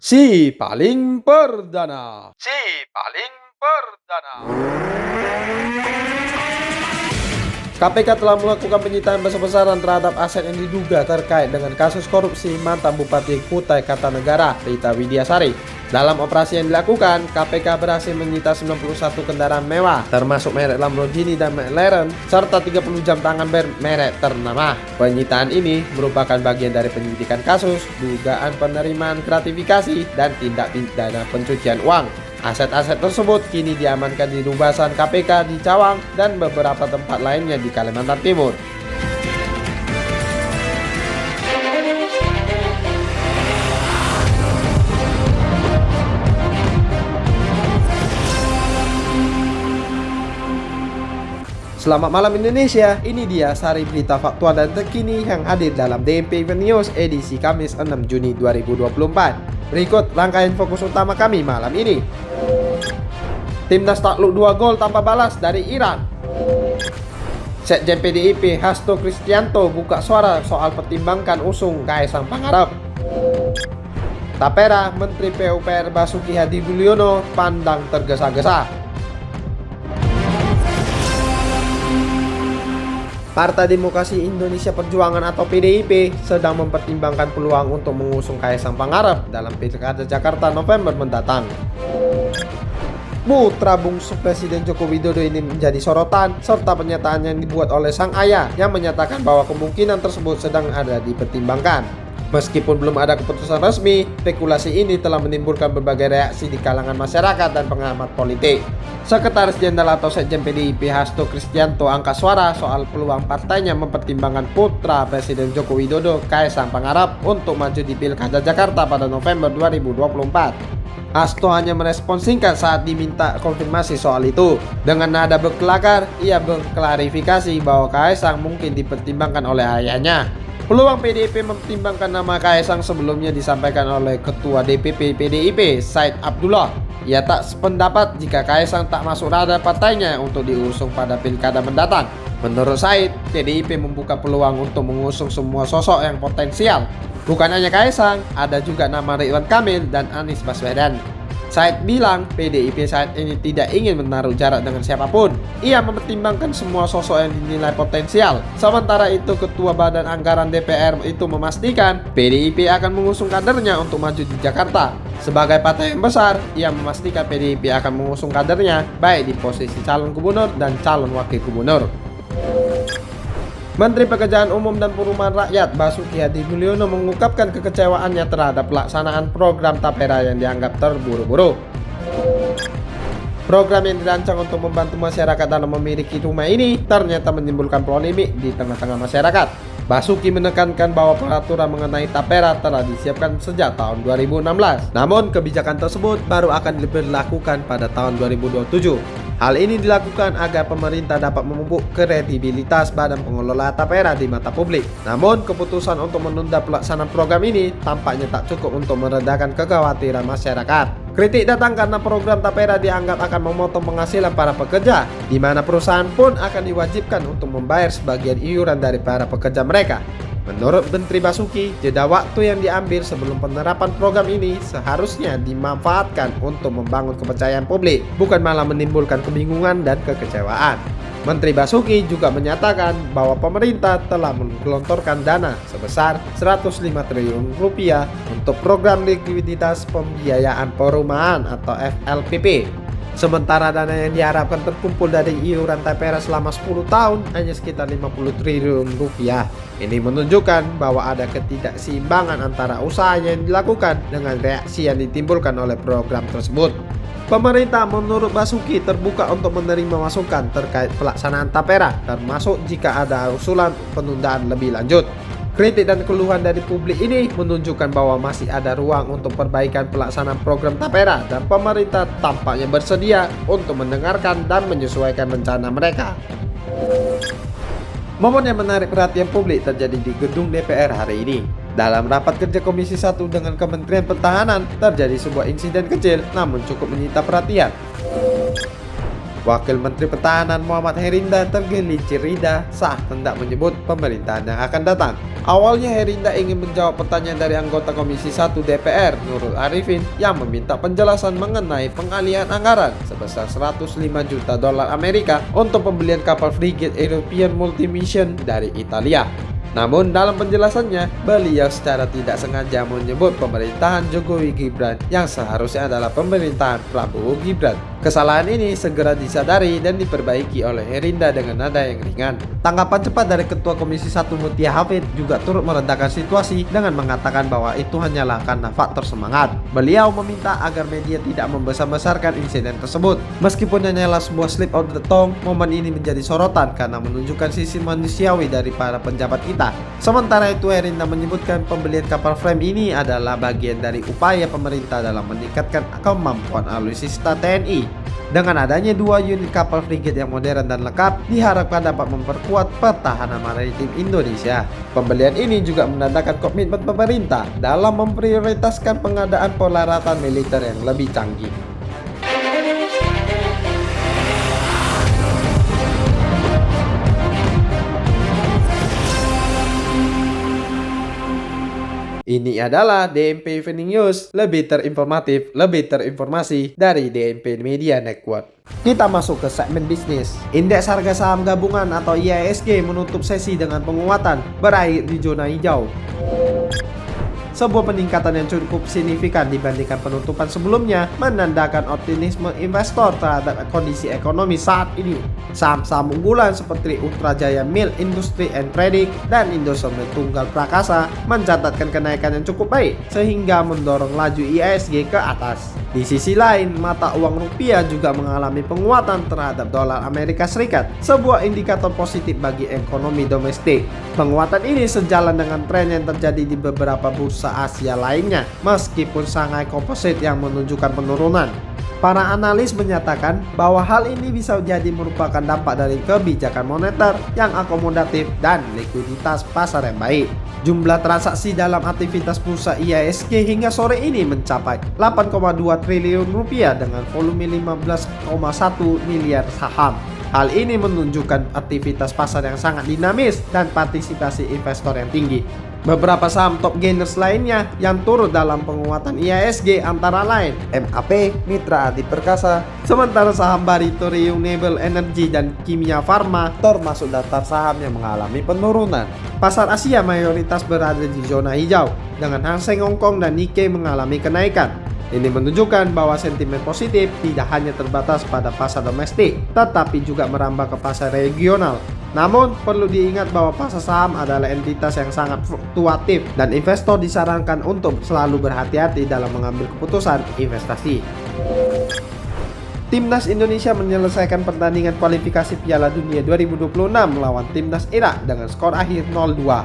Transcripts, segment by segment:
Si paling perdana. Si paling perdana. KPK telah melakukan penyitaan besar-besaran terhadap aset yang diduga terkait dengan kasus korupsi mantan Bupati Kutai Kartanegara, Rita Widiasari. Dalam operasi yang dilakukan, KPK berhasil menyita 91 kendaraan mewah, termasuk merek Lamborghini dan McLaren, serta 30 jam tangan bermerek ternama. Penyitaan ini merupakan bagian dari penyidikan kasus, dugaan penerimaan gratifikasi, dan tindak pidana pencucian uang. Aset-aset tersebut kini diamankan di Rubasan KPK di Cawang dan beberapa tempat lainnya di Kalimantan Timur. Selamat malam Indonesia, ini dia sari berita faktual dan terkini yang hadir dalam DMP News edisi Kamis 6 Juni 2024. Berikut rangkaian fokus utama kami malam ini. Timnas takluk 2 gol tanpa balas dari Iran. Sekjen PDIP Hasto Kristianto buka suara soal pertimbangkan usung Kaisang Pangarep. Tapera, Menteri PUPR Basuki Hadi Mulyono pandang tergesa-gesa. Partai Demokrasi Indonesia Perjuangan atau PDIP sedang mempertimbangkan peluang untuk mengusung Kaisang Pangarep dalam Pilkada Jakarta November mendatang. Putra bungsu Presiden Joko Widodo ini menjadi sorotan, serta pernyataan yang dibuat oleh sang ayah yang menyatakan bahwa kemungkinan tersebut sedang ada dipertimbangkan. Meskipun belum ada keputusan resmi, spekulasi ini telah menimbulkan berbagai reaksi di kalangan masyarakat dan pengamat politik. Sekretaris Jenderal atau Sekjen PDIP Hasto Kristianto angkat suara soal peluang partainya mempertimbangkan putra Presiden Joko Widodo Kaisang Pangarep untuk maju di Pilkada Jakarta pada November 2024. Hasto hanya merespon singkat saat diminta konfirmasi soal itu. Dengan nada berkelakar, ia berklarifikasi bahwa Kaisang mungkin dipertimbangkan oleh ayahnya. Peluang PDIP mempertimbangkan nama Kaisang sebelumnya disampaikan oleh Ketua DPP PDIP Said Abdullah. Ia tak sependapat jika Kaisang tak masuk radar partainya untuk diusung pada Pilkada mendatang. Menurut Said, PDIP membuka peluang untuk mengusung semua sosok yang potensial. Bukan hanya Kaisang, ada juga nama Ridwan Kamil dan Anies Baswedan. Said bilang PDIP saat ini tidak ingin menaruh jarak dengan siapapun. Ia mempertimbangkan semua sosok yang dinilai potensial. Sementara itu, Ketua Badan Anggaran DPR itu memastikan PDIP akan mengusung kadernya untuk maju di Jakarta. Sebagai partai yang besar, ia memastikan PDIP akan mengusung kadernya baik di posisi calon gubernur dan calon wakil gubernur. Menteri Pekerjaan Umum dan Perumahan Rakyat Basuki Hadi Mulyono mengungkapkan kekecewaannya terhadap pelaksanaan program Tapera yang dianggap terburu-buru. Program yang dirancang untuk membantu masyarakat dalam memiliki rumah ini ternyata menimbulkan polemik di tengah-tengah masyarakat. Basuki menekankan bahwa peraturan mengenai Tapera telah disiapkan sejak tahun 2016. Namun kebijakan tersebut baru akan diberlakukan pada tahun 2027. Hal ini dilakukan agar pemerintah dapat memupuk kredibilitas badan pengelola Tapera di mata publik. Namun keputusan untuk menunda pelaksanaan program ini tampaknya tak cukup untuk meredakan kekhawatiran masyarakat. Kritik datang karena program Tapera dianggap akan memotong penghasilan para pekerja, di mana perusahaan pun akan diwajibkan untuk membayar sebagian iuran dari para pekerja mereka. Menurut Menteri Basuki, jeda waktu yang diambil sebelum penerapan program ini seharusnya dimanfaatkan untuk membangun kepercayaan publik, bukan malah menimbulkan kebingungan dan kekecewaan. Menteri Basuki juga menyatakan bahwa pemerintah telah menggelontorkan dana sebesar 105 triliun rupiah untuk program likuiditas pembiayaan perumahan atau FLPP. Sementara dana yang diharapkan terkumpul dari iuran Tapera selama 10 tahun hanya sekitar 50 triliun rupiah. Ini menunjukkan bahwa ada ketidakseimbangan antara usaha yang dilakukan dengan reaksi yang ditimbulkan oleh program tersebut. Pemerintah menurut Basuki terbuka untuk menerima masukan terkait pelaksanaan Tapera, termasuk jika ada usulan penundaan lebih lanjut. Kritik dan keluhan dari publik ini menunjukkan bahwa masih ada ruang untuk perbaikan pelaksanaan program Tapera dan pemerintah tampaknya bersedia untuk mendengarkan dan menyesuaikan rencana mereka. Momen yang menarik perhatian publik terjadi di gedung DPR hari ini. Dalam rapat kerja Komisi 1 dengan Kementerian Pertahanan, terjadi sebuah insiden kecil namun cukup menyita perhatian. Wakil Menteri Pertahanan Muhammad Herinda tergelincir rida saat hendak menyebut pemerintahan yang akan datang. Awalnya Herinda ingin menjawab pertanyaan dari anggota Komisi 1 DPR Nurul Arifin yang meminta penjelasan mengenai pengalihan anggaran sebesar 105 juta dolar Amerika untuk pembelian kapal frigate European Multi-Mission dari Italia. Namun dalam penjelasannya, beliau secara tidak sengaja menyebut pemerintahan Jokowi Gibran yang seharusnya adalah pemerintahan Prabowo Gibran. Kesalahan ini segera disadari dan diperbaiki oleh Herinda dengan nada yang ringan. Tanggapan cepat dari Ketua Komisi 1 Mutia Hafid juga turut meredakan situasi dengan mengatakan bahwa itu hanyalah karena faktor semangat. Beliau meminta agar media tidak membesar-besarkan insiden tersebut. Meskipun hanyalah sebuah slip of the tongue, momen ini menjadi sorotan karena menunjukkan sisi manusiawi dari para penjabat kita. Sementara itu, Herinda menyebutkan pembelian kapal frame ini adalah bagian dari upaya pemerintah dalam meningkatkan kemampuan alutsista TNI. Dengan adanya 2 unit kapal frigate yang modern dan lengkap, diharapkan dapat memperkuat pertahanan maritim Indonesia. Pembelian ini juga menandakan komitmen pemerintah dalam memprioritaskan pengadaan peralatan militer yang lebih canggih. Ini adalah DMP Evening News, lebih terinformatif, lebih terinformasi dari DMP Media Network. Kita masuk ke segmen bisnis. Indeks harga saham gabungan atau IHSG menutup sesi dengan penguatan, berakhir di zona hijau. Sebuah peningkatan yang cukup signifikan dibandingkan penutupan sebelumnya menandakan optimisme investor terhadap kondisi ekonomi saat ini. Saham-saham unggulan seperti Ultrajaya Mill Industry and Trading dan Indosuria Tunggal Prakasa mencatatkan kenaikan yang cukup baik sehingga mendorong laju IHSG ke atas. Di sisi lain, mata uang rupiah juga mengalami penguatan terhadap dolar Amerika Serikat, sebuah indikator positif bagi ekonomi domestik. Penguatan ini sejalan dengan tren yang terjadi di beberapa bursa Asia lainnya, meskipun Shanghai Composite yang menunjukkan penurunan. Para analis menyatakan bahwa hal ini bisa jadi merupakan dampak dari kebijakan moneter yang akomodatif dan likuiditas pasar yang baik. Jumlah transaksi dalam aktivitas bursa IHSG hingga sore ini mencapai 8,2 triliun rupiah dengan volume 15,1 miliar saham. Hal ini menunjukkan aktivitas pasar yang sangat dinamis dan partisipasi investor yang tinggi. Beberapa saham top gainers lainnya yang turut dalam penguatan IHSG antara lain MAP, Mitra Adi Perkasa, sementara saham Barito Renewable Energy dan Kimia Farma termasuk daftar saham yang mengalami penurunan. Pasar Asia mayoritas berada di zona hijau, dengan Hang Seng Hong Kong dan Nikkei mengalami kenaikan. Ini menunjukkan bahwa sentimen positif tidak hanya terbatas pada pasar domestik, tetapi juga merambah ke pasar regional. Namun, perlu diingat bahwa pasar saham adalah entitas yang sangat fluktuatif dan investor disarankan untuk selalu berhati-hati dalam mengambil keputusan investasi. Timnas Indonesia menyelesaikan pertandingan kualifikasi Piala Dunia 2026 melawan Timnas Irak dengan skor akhir 0-2.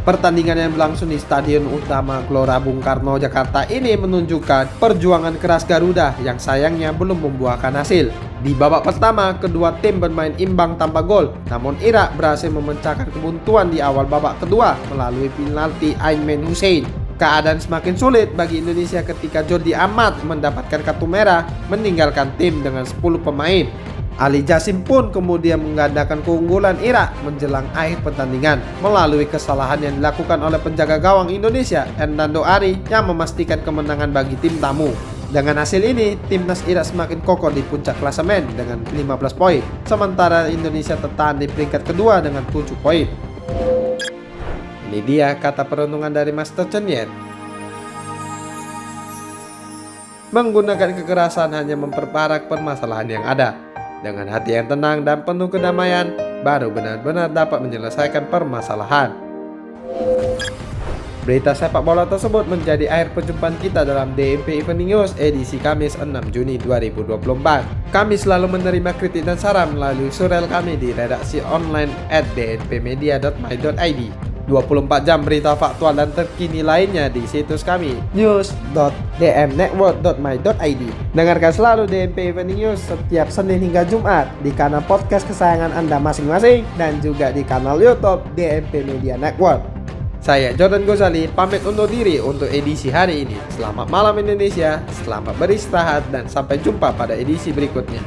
Pertandingan yang berlangsung di Stadion Utama Gelora Bung Karno, Jakarta ini menunjukkan perjuangan keras Garuda yang sayangnya belum membuahkan hasil. Di babak pertama, kedua tim bermain imbang tanpa gol, namun Irak berhasil memecahkan kebuntuan di awal babak kedua melalui penalti Aiman Hussein. Keadaan semakin sulit bagi Indonesia ketika Jordi Amat mendapatkan kartu merah meninggalkan tim dengan 10 pemain. Ali Jasim pun kemudian menggandakan keunggulan Irak menjelang akhir pertandingan melalui kesalahan yang dilakukan oleh penjaga gawang Indonesia Hernando Ari yang memastikan kemenangan bagi tim tamu. Dengan hasil ini, timnas Irak semakin kokoh di puncak klasemen dengan 15 poin, sementara Indonesia tertahan di peringkat kedua dengan 7 poin. Ini dia kata perenungan dari Master Chen Yen. Menggunakan kekerasan hanya memperparah permasalahan yang ada. Dengan hati yang tenang dan penuh kedamaian, baru benar-benar dapat menyelesaikan permasalahan. Berita sepak bola tersebut menjadi akhir perjumpaan kita dalam DMP Evening News edisi Kamis 6 Juni 2024. Kami selalu menerima kritik dan saran melalui surel kami di redaksi online @dnpmedia.my.id. 24 jam berita faktual dan terkini lainnya di situs kami news.dmnetwork.my.id. Dengarkan selalu DMP Evening News setiap Senin hingga Jumat di kanal podcast kesayangan Anda masing-masing dan juga di kanal YouTube DMP Media Network. Saya Jordan Gozali pamit undur diri untuk edisi hari ini. Selamat malam Indonesia, selamat beristirahat dan sampai jumpa pada edisi berikutnya.